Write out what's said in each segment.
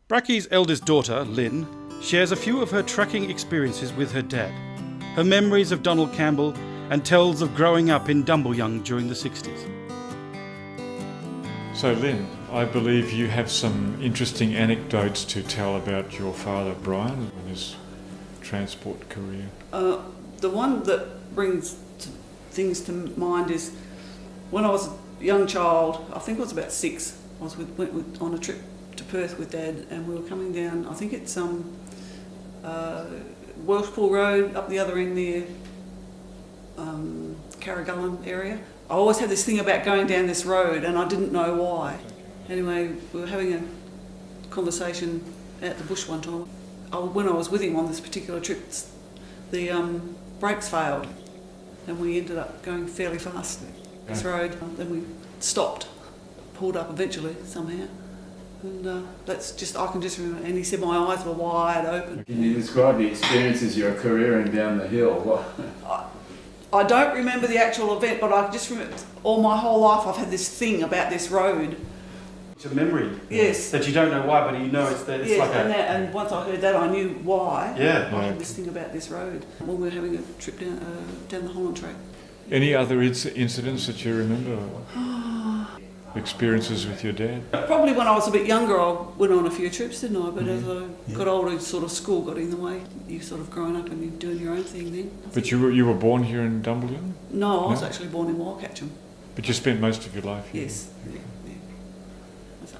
Bracky's eldest daughter, Lyn, shares a few of her tracking experiences with her dad, her memories of Donald Campbell, and tells of growing up in Dumbleyung during the 60s. So Lyn, I believe you have some interesting anecdotes to tell about your father Brian and his transport career. The one that brings things to mind is when I was a young child, I think I was about 6, I was went on a trip to Perth with Dad, and we were coming down, I think it's Welshpool Road, up the other end near Carragullen area. I always had this thing about going down this road and I didn't know why. Anyway, we were having a conversation at the bush one time. When I was with him on this particular trip, the brakes failed and we ended up going fairly fast this road. Then we stopped, pulled up eventually somehow. And that's just, I can just remember, and he said my eyes were wide open. Can you describe the experiences you're careering down the hill? I don't remember the actual event, but I just remember all my whole life I've had this thing about this road. It's a memory. Yes. That you don't know why, but you know it's there. It's yes, like and once I heard that, I knew why. Yeah. I had this thing about this road when we were having a trip down the Holland track. Any other incidents that you remember? Experiences with your dad? Probably when I was a bit younger, I went on a few trips, didn't I? But as I got older, sort of school got in the way. You sort of grown up and you're doing your own thing then. But you were born here in Dumbleyung? No, I was actually born in Wildcatcham. But you spent most of your life here? Yes. Yeah.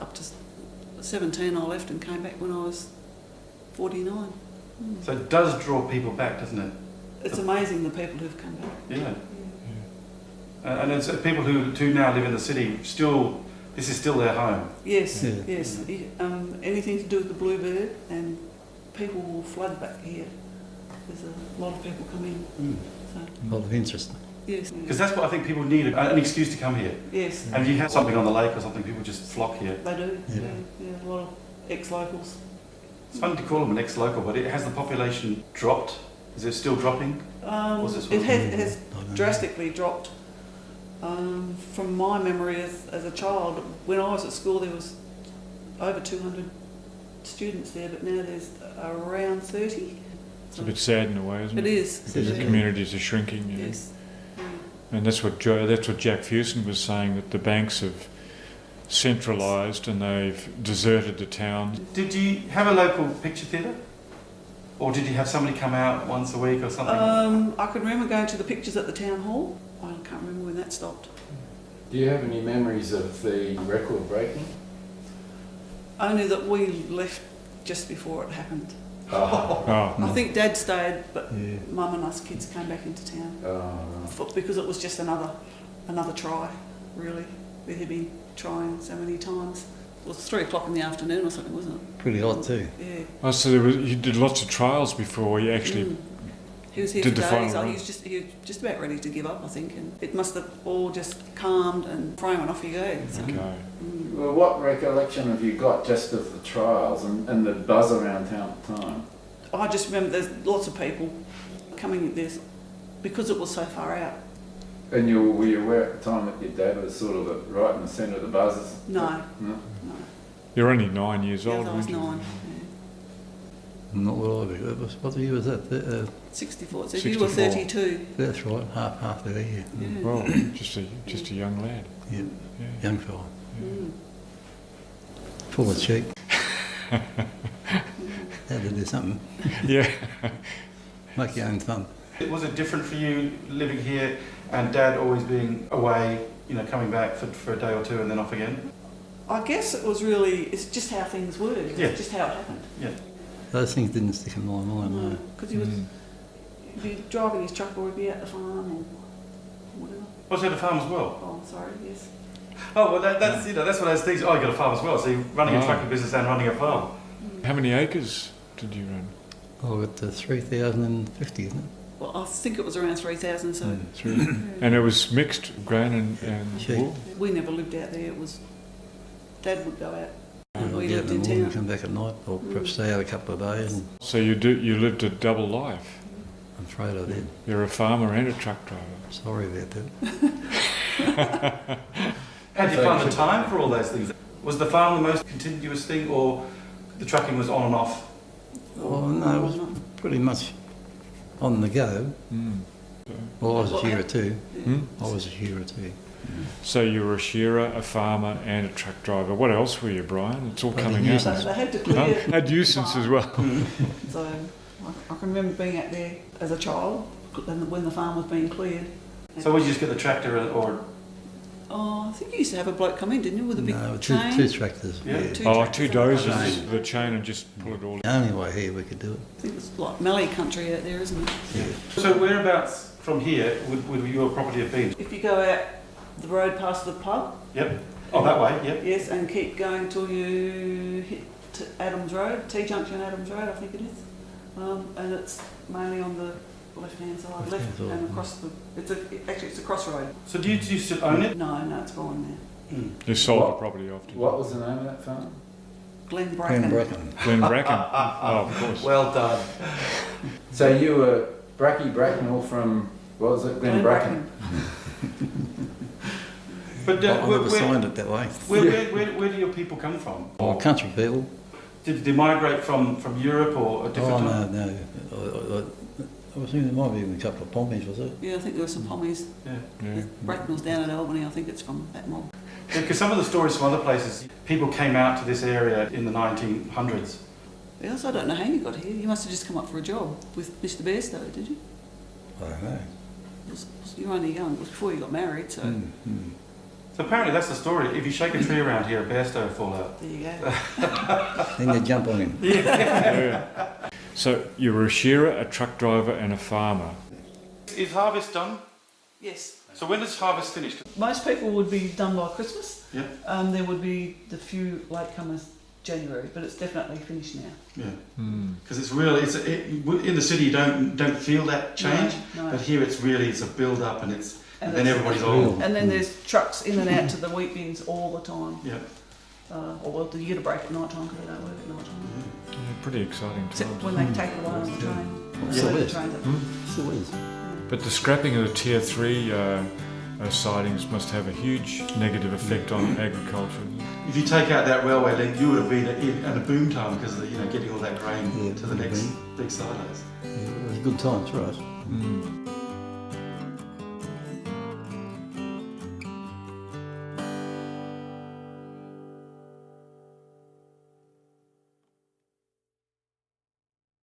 Up to 17 I left and came back when I was 49. So it does draw people back, doesn't it? It's amazing the people who've come back. Yeah. And it's people who now live in the city, still, this is still their home. Yes, yes. Anything to do with the bluebird, and people will flood back here. There's a lot of people come in. So. A lot of interest. Yes. Because that's what I think people need, an excuse to come here. Yes. And if you have something on the lake or something, people just flock here. They do, yeah, a lot of ex-locals. It's funny to call them an ex-local, but has the population dropped? Is it still dropping? It has drastically dropped. From my memory as a child, when I was at school there was over 200 students there, but now there's around 30. It's a bit sad in a way, isn't it? It is. Because the communities are shrinking. You know? Yes. And that's what Jack Fewson was saying, that the banks have centralised and they've deserted the town. Did you have a local picture theatre? Or did you have somebody come out once a week or something? I can remember going to the pictures at the town hall. I can't remember when that stopped. Do you have any memories of the record breaking? Only that we left just before it happened. Oh. I think Dad stayed, but Mum and us kids came back into town. Because it was just another try, really. We had been trying so many times. It was 3 o'clock in the afternoon or something, wasn't it? Pretty hot too. Yeah. Oh, so you did lots of trials before you actually He was here did for the days. final He was just about ready to give up, I think. And it must have all just calmed and frame and off you go. So. Okay. Well, what recollection have you got just of the trials and the buzz around town at the time? I just remember there's lots of people coming in this because it was so far out. And were you aware at the time that your dad was sort of right in the centre of the buzzers? No. You're only 9 years Yeah, old, I was weren't you? 9. Not what I was. What year was that? 64. So 64. you were 32. That's right, half the year. Yeah. Well, just a young lad. Yeah, Yeah. young fella. Mm. Full of cheek. Had to do something. Yeah. Make your own fun. Was it different for you living here and Dad always being away, coming back for a day or two and then off again? I guess it's just how things were. Yeah. It's just how it happened. Yeah. Those things didn't stick in my mind, no. Because he was he'd be driving his truck or he'd be at the farm or whatever. Was he at a farm as well? Oh, sorry, yes. Oh, well, that's one of those things. Oh, you got a farm as well. So you're running a trucking business and running a farm. How many acres did you run? Oh, I got to 3,050, isn't it? Well, I think it was around 3,000, so... And it was mixed grain and Sheep. wool? We never lived out there. It was... Dad would go out. I'd We get lived up in in the morning, town. come back at night, or perhaps stay out a couple of days. And So you lived a double life. I'm afraid I did. You're a farmer and a truck driver. Sorry about that. How did you find the time for all those things? Was the farm the most continuous thing, or the trucking was on and off. Oh, no, it was pretty much on the go. Mm. Well, I was a shearer too. Hmm? I was a shearer too. So you were a shearer, a farmer, and a truck driver. What else were you, Brian? It's all Well, coming the out. So they had to clear. Had useless as well. So I can remember being out there as a child when the farm was being cleared. So would you just get the tractor or? Oh, I think you used to have a bloke come in, didn't you, with a big No, chain? two tractors. Yeah. Yeah. Two Oh, tractors two and- dozers Chain. with the chain and just pull it all. The only way here we could do it. I think it's like Mallee country out there, isn't it? Yeah. So whereabouts from here would your property have been? If you go out the road past the pub, Yep. Oh, that way. Yep. yes, and keep going till you hit to Adams Road, T-junction Adams Road, I think it is. And it's mainly on the left-hand side, left Left-hand side, and across the. It's a crossroad. So do you still own it? No, it's gone now. You sold What? the property often. What was the name of that farm? Lyn Lyn Bracknell. Bracknell. Lyn Bracken. Oh, of course. Well done. So you were Bracky Bracknell from, what was it, Lyn Bracken? But I never signed it that way. where do your people come from? Oh, country people. Did they migrate from Europe or a different Oh, time? no. I was thinking there might be even a couple of pommies, was it? Yeah, I think there were some pommies. Yeah. Yeah. Bracknell's down at Albany, I think it's from that mob. Because some of the stories from other places, people came out to this area in the 1900s. Yes, I don't know how you got here. You must have just come up for a job with Mr. Bairstow, did you? I don't know. You were only young. It was before you got married, so Mm, mm. So apparently that's the story. If you shake a tree around here, a bearstow will fall out. there you go. Then you jump on him. Yeah. So you were a shearer, a truck driver, and a farmer. Is harvest done? Yes. So when does harvest finish? Most people would be done by Christmas. Yeah. There would be the few latecomers January, but it's definitely finished now. Yeah. Hmm. Because it's really, in the city you don't feel that change, No. but here it's a build up and it's And then it's- everybody's real. all. And then there's trucks in and out to the wheat bins all the time. Yeah. You get a break at night time because they don't work at night time. Yeah, pretty exciting Except times. when they take it away on the train. Still The is. trains up. Still is. But the scrapping of the Tier 3 sidings must have a huge negative effect on agriculture. If you take out that railway link, you would have been at a boom time because of getting all that grain Yeah, to the next big silos. Yeah, it was a good time for us. Mm.